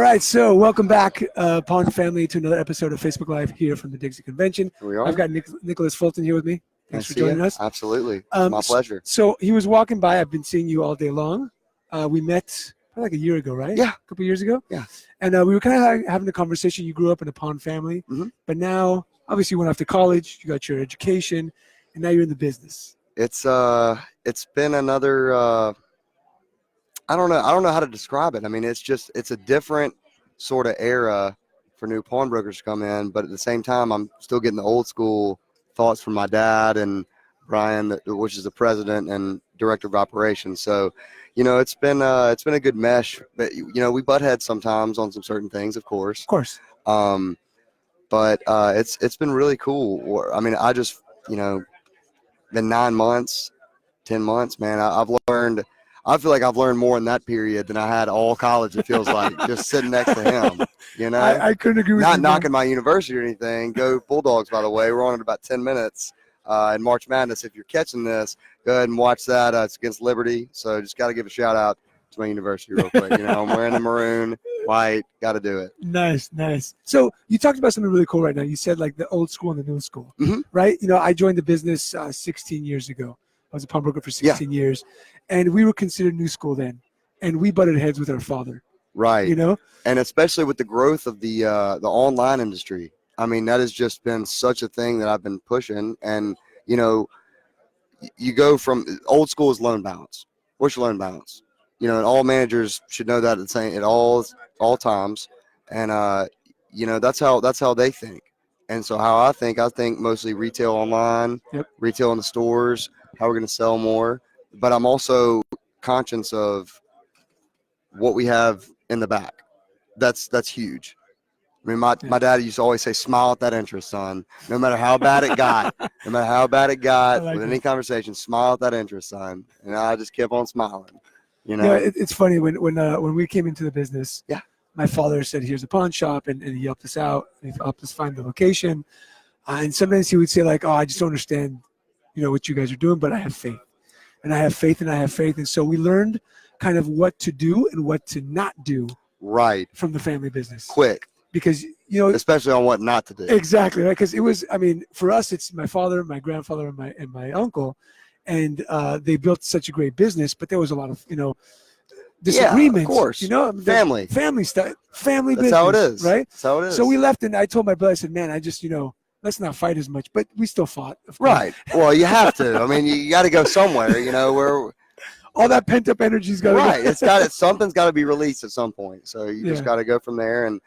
right, so welcome back, Pawn family, to another episode of Facebook Live here from the Dixie Convention. Here we are. I've got Nicholas Fulton here with me. Thanks for joining us. Absolutely. It's my pleasure. So he was walking by. I've been seeing you all day long. We met probably like a year ago, right? Yeah. A couple years ago? Yeah. And we were kind of having a conversation. You grew up in a pawn family, but now, obviously, you went off to college. You got your education, and now you're in the business. It's been another I don't know how to describe it. I mean, it's a different sort of era for new pawnbrokers to come in, but at the same time, I'm still getting the old school thoughts from my dad and Brian, which is the president and director of operations. So, it's been a good mesh. But we butt heads sometimes on some certain things, of course. Of course. But it's been really cool. I mean, I just been 9 months, 10 months, man. I feel like I've learned more in that period than I had all college. It feels like just sitting next to him. I couldn't agree with you. Not knocking my university or anything. Go Bulldogs, by the way. We're on in about 10 minutes in March Madness. If you're catching this, go ahead and watch that. It's against Liberty. So just got to give a shout out to my university real quick. I'm wearing the maroon, white. Got to do it. Nice. So you talked about something really cool right now. You said like the old school and the new school, right? I joined the business 16 years ago. I was a pawnbroker for 16 years, and we were considered new school then, and we butted heads with our father. Right. And especially with the growth of the online industry. I mean, that has just been such a thing that I've been pushing. And, you go from old school is loan balance. What's your loan balance? And all managers should know that at all times. And, that's how they think. And so how I think mostly retail online, retail in the stores, how we're going to sell more. But I'm also conscious of what we have in the back. That's huge. I mean, my dad used to always say, smile at that interest, son. No matter how bad it got, with any conversation, smile at that interest, son. And I just kept on smiling. It's funny when we came into the business. Yeah. My father said, here's a pawn shop, and he helped us out. He helped us find the location. And sometimes he would say, like, oh, I just don't understand, what you guys are doing, but I have faith. And I have faith, and I have faith. And so we learned kind of what to do and what to not do from the family business. Quick. Because, especially on what not to do. Exactly, right? Because it was, for us, it's my father, my grandfather, and my uncle. And they built such a great business, but there was a lot of, disagreements. Yeah, of course. Family stuff, family business. That's how it is. Right? That's how it is. So we left, and I told my brother, I said, man, I just, let's not fight as much. But we still fought. Right. Well, you have to. I mean, you got to go somewhere, where all that pent up energy's got to go. Something's got to be released at some point. So you just got to go from there. And,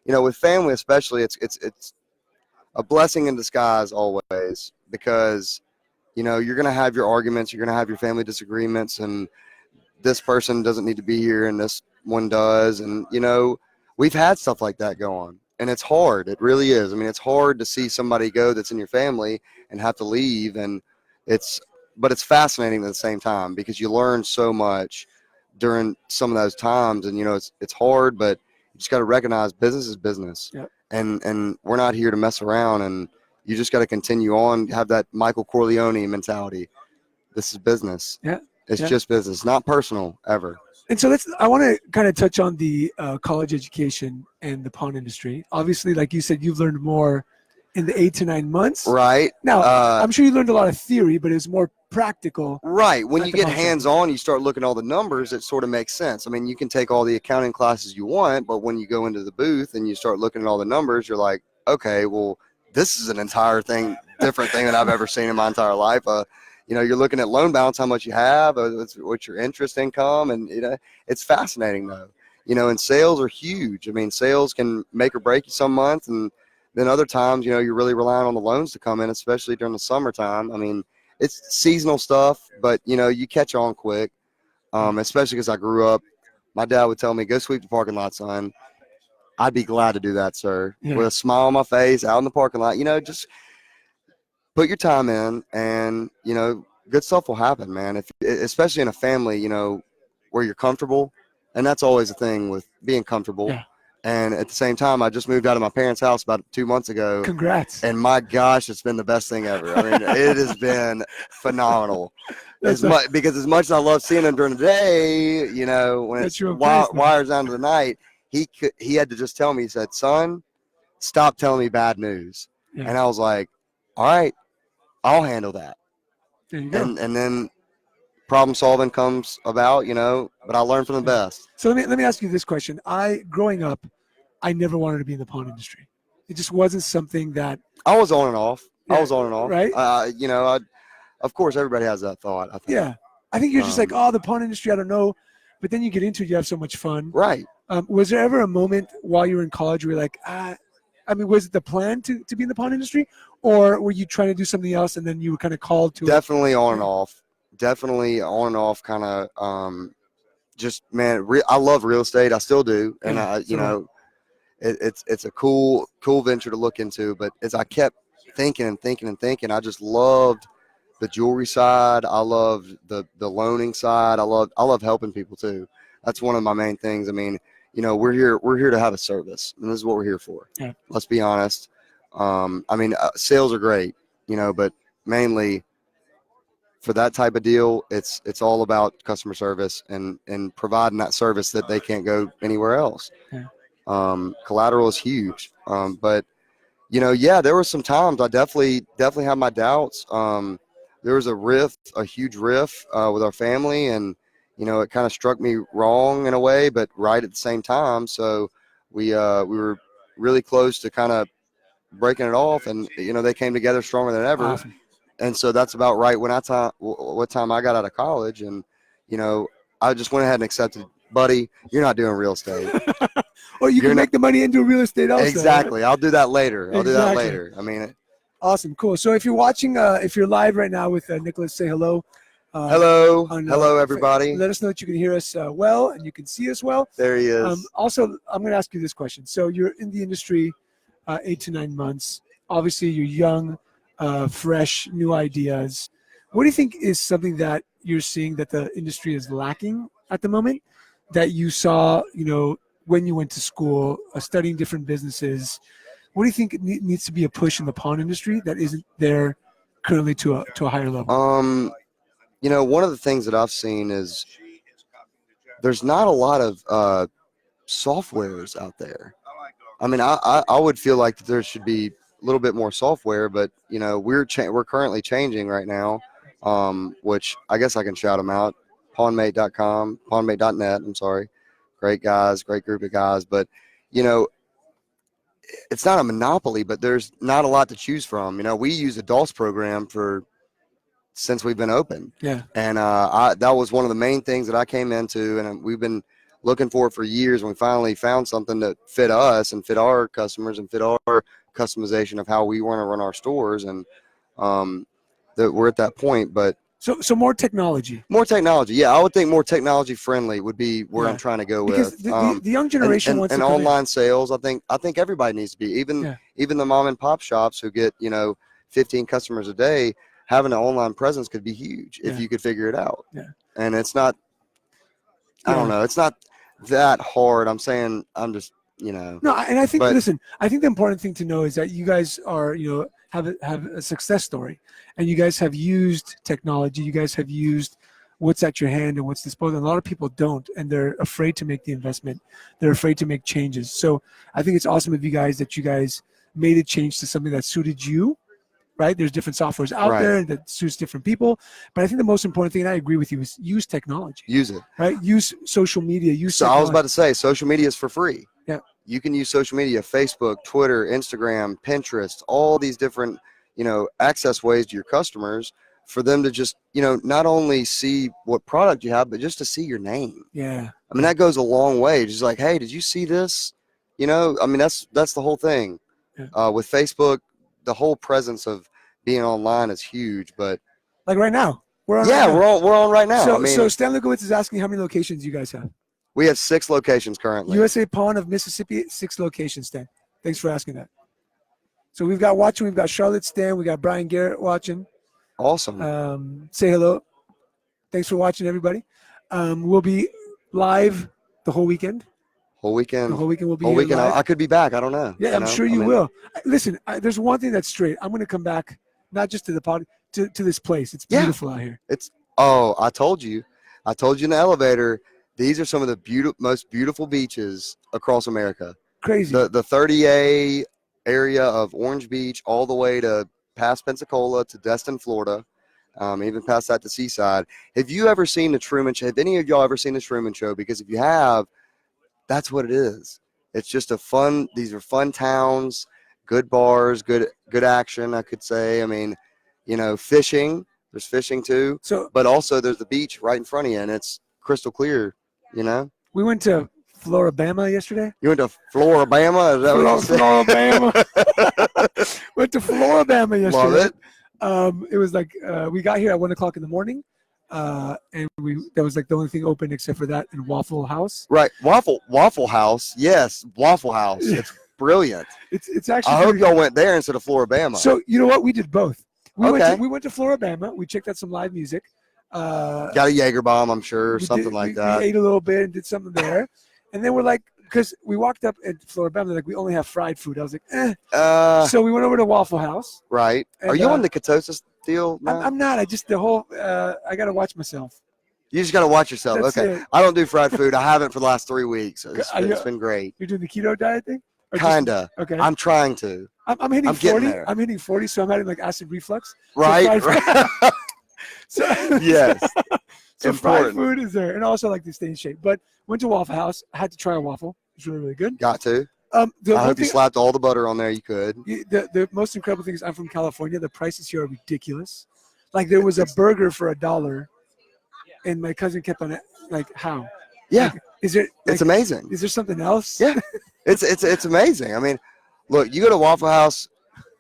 with family especially, it's a blessing in disguise always, because, you're going to have your arguments, you're going to have your family disagreements, and this person doesn't need to be here and this one does. And, we've had stuff like that go on, and it's hard. It really is. I mean, it's hard to see somebody go that's in your family and have to leave. But it's fascinating at the same time, because you learn so much during some of those times. And, it's hard, but you just got to recognize business is business. Yep. And we're not here to mess around, and you just got to continue on, have that Michael Corleone mentality. This is business. Yeah. It's just business, not personal ever. And so I want to kind of touch on the college education and the pawn industry. Obviously, like you said, you've learned more in the 8 to 9 months. Right. Now, I'm sure you learned a lot of theory, but it's more practical. Right. When you get hands-on, you start looking at all the numbers, it sort of makes sense. I mean, you can take all the accounting classes you want, but when you go into the booth and you start looking at all the numbers, you're like, okay, well, this is an entire different thing than I've ever seen in my entire life. You're looking at loan balance, how much you have, what's your interest income, and it's fascinating though. And sales are huge. I mean, sales can make or break you some month, and then other times, you're really relying on the loans to come in, especially during the summertime. I mean, it's seasonal stuff, but you catch on quick. Especially because I grew up, my dad would tell me, "Go sweep the parking lot, son." I'd be glad to do that, sir, with a smile on my face, out in the parking lot. Just put your time in, and good stuff will happen, man. Especially in a family, where you're comfortable, and that's always a thing with being comfortable. Yeah. And at the same time, I just moved out of my parents' house about 2 months ago. Congrats. And my gosh, it's been the best thing ever. I mean, it has been phenomenal. Because as much as I love seeing him during the day, when it's wires down to the night, he had to just tell me, he said, son, stop telling me bad news. Yeah. And I was like, all right, I'll handle that. There you go. And then problem solving comes about, but I learned from the best. So let me ask you this question. Growing up, I never wanted to be in the pawn industry. It just wasn't something that I was on and off. Yeah, I was on and off. right? Of course, everybody has that thought, I think. Yeah. I think you're just like, oh, the pawn industry, I don't know. But then you get into it, you have so much fun. Right. Was there ever a moment while you were in college where you're like, was it the plan to be in the pawn industry? Or were you trying to do something else and then you were kind of called to Definitely on and off. Definitely on and off kind of just, man, I love real estate. I still do. And, it's a cool venture to look into. But as I kept thinking, I just loved the jewelry side. I love the loaning side. I love helping people too. That's one of my main things. I mean, we're here to have a service, and this is what we're here for. Yeah. Let's be honest. Sales are great, but mainly for that type of deal, it's all about customer service and providing that service that they can't go anywhere else. Yeah. Collateral is huge. But there were some times I definitely had my doubts. There was a huge rift with our family, and it kind of struck me wrong in a way, but right at the same time. So we were really close to kind of breaking it off, and they came together stronger than ever. Awesome. And so that's about right when what time I got out of college, and I just went ahead and accepted, buddy, you're not doing real estate. Or you can make the money into real estate also. Exactly. Right? I'll do that later. Exactly. I'll do that later. I mean, awesome. Cool. So if you're watching, if you're live right now with Nicholas, say hello. Hello. Hello, everybody. Let us know that you can hear us well and you can see us well. There he is. Also, I'm going to ask you this question. So you're in the industry 8 to 9 months. Obviously, you're young, fresh, new ideas. What do you think is something that you're seeing that the industry is lacking at the moment that you saw, when you went to school, studying different businesses? What do you think needs to be a push in the pawn industry that isn't there currently to a higher level? One of the things that I've seen is there's not a lot of softwares out there. I mean, I would feel like there should be a little bit more software, but we're currently changing right now, which I guess I can shout them out. Pawnmate.com, pawnmate.net. I'm sorry. Great guys, great group of guys, but it's not a monopoly, but there's not a lot to choose from. We use a DOS program since we've been open. Yeah. And that was one of the main things that I came into, and we've been looking for it for years, and we finally found something that fit us and fit our customers and fit our customization of how we want to run our stores, and that we're at that point. But so more technology. More technology, yeah. I would think more technology friendly would be where I'm trying to go because with. The young generation wants and to online sales. I think everybody needs to be, even the mom and pop shops who get 15 customers a day. Having an online presence could be huge if you could figure it out. Yeah. And it's not. I don't know. It's not that hard. I'm saying I'm just No, and I think listen. I think the important thing to know is that you guys are have a success story, and you guys have used technology. You guys have used what's at your hand and what's disposable. And a lot of people don't, and they're afraid to make the investment. They're afraid to make changes. So I think it's awesome of you guys made a change to something that suited you. Right? There's different softwares out there that suits different people. But I think the most important thing, and I agree with you, is use technology. Use it. Right? Use social media. I was about to say, social media is for free. Yeah. You can use social media, Facebook, Twitter, Instagram, Pinterest, all these different, access ways to your customers for them to just, not only see what product you have, but just to see your name. Yeah. I mean, that goes a long way. Just like, hey, did you see this? That's the whole thing. Yeah. With Facebook, the whole presence of being online is huge, but like right now, we're on. We're on right now. So Stan Lukowitz is asking how many locations you guys have. We have 6 locations currently. USA Pawn of Mississippi, 6 locations, Stan. Thanks for asking that. So we've got Charlotte, Stan, we got Brian Garrett watching. Awesome. Say hello. Thanks for watching, everybody. We'll be live the whole weekend. The whole weekend will be whole weekend. live. I could be back. I don't know. Yeah, I'm sure you will. Listen, there's one thing that's straight. I'm going to come back, not just to the pod, to this place. It's beautiful out here. I told you in the elevator, These are some of the most beautiful beaches across America. Crazy. The 30A area of Orange Beach all the way to past Pensacola to Destin, Florida, even past that to Seaside. Have you ever seen the Truman Show? Have any of y'all ever seen the Truman Show? Because if you have, that's what it is. It's just these are fun towns, good bars, good action, I could say. I mean, fishing. There's fishing too. But also there's the beach right in front of you, and it's crystal clear, We went to Floribama yesterday. You went to Floribama? Is that what you said? Floribama. Went to Floribama yesterday. Love it. It was like we got here at 1 o'clock in the morning, and that was like the only thing open except for that and Waffle House. Right, Waffle House. Yes, Waffle House. It's brilliant. It's actually. I hope y'all went there instead of Floribama. So you know what? We did both. We Okay. went to Floribama. We checked out some live music. Got a Jaeger bomb, I'm sure, something like that. We ate a little bit and did something there, and then we're like, because we walked up at Floribama, they're like, we only have fried food. I was like, So we went over to Waffle House. Right. And, are you on the ketosis deal now? I'm not. I just I got to watch myself. You just got to watch yourself. That's okay. it. I don't do fried food. I haven't for the last 3 weeks. It's been great. You're doing the keto diet thing? Kinda. Okay. I'm trying to. I'm hitting I'm getting 40. there. I'm hitting 40, so I'm having like acid reflux. Right. So, Yes. so fried Important. food is there, and also like to stay in shape. But went to Waffle House. I had to try a waffle. It's really, really good. Got to. The I one hope you thing- slapped all the butter on there you could. the most incredible thing is I'm from California. The prices here are ridiculous. Like there was a burger for $1, and my cousin kept on it. Like how? Yeah. Like, is it? Like, It's amazing. Is there something else? Yeah. It's amazing. I mean, look, you go to Waffle House,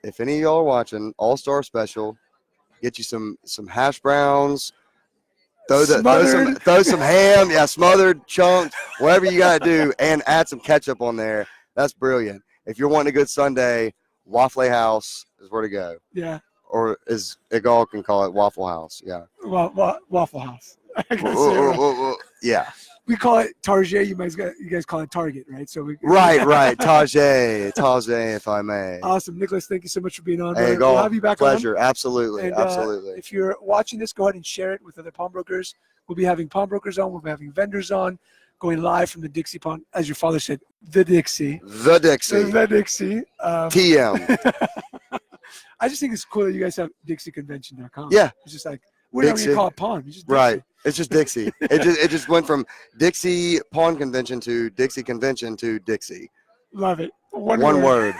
if any of y'all are watching, All-Star Special, get you some hash browns, throw some ham, smothered, chunked, whatever you got to do, and add some ketchup on there. That's brilliant. If you're wanting a good Sunday, Waffle House is where to go. Yeah. Or as Yigal can call it, Waffle House. Yeah. Waffle House. I gotta say it right. Yeah. We call it Target. You guys call it Target, right? So Right. Tajay, if I may. Awesome, Nicholas. Thank you so much for being on. Hey, We'll have you back pleasure. on. Absolutely. And, Absolutely. If you're watching this, go ahead and share it with other pawnbrokers. We'll be having pawnbrokers on. We'll be having vendors on, going live from the Dixie Pawn, as your father said, the Dixie. The Dixie. The Dixie. TM. I just think it's cool that you guys have DixieConvention.com. Yeah. It's just like, we're not going to call it pawn. It's just Dixie. Right. It's just Dixie. It just went from Dixie Pawn Convention to Dixie Convention to Dixie. Love it. One word.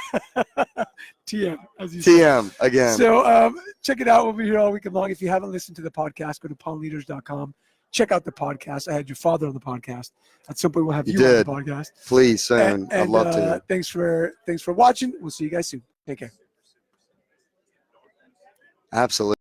TM, as you TM again. So check it out. We'll be here all weekend long. If you haven't listened to the podcast, go to pawnleaders.com. Check out the podcast. I had your father on the podcast. At some point, we'll have you on the podcast. Please, soon. I'd love to. Thanks for watching. We'll see you guys soon. Take care. Absolutely.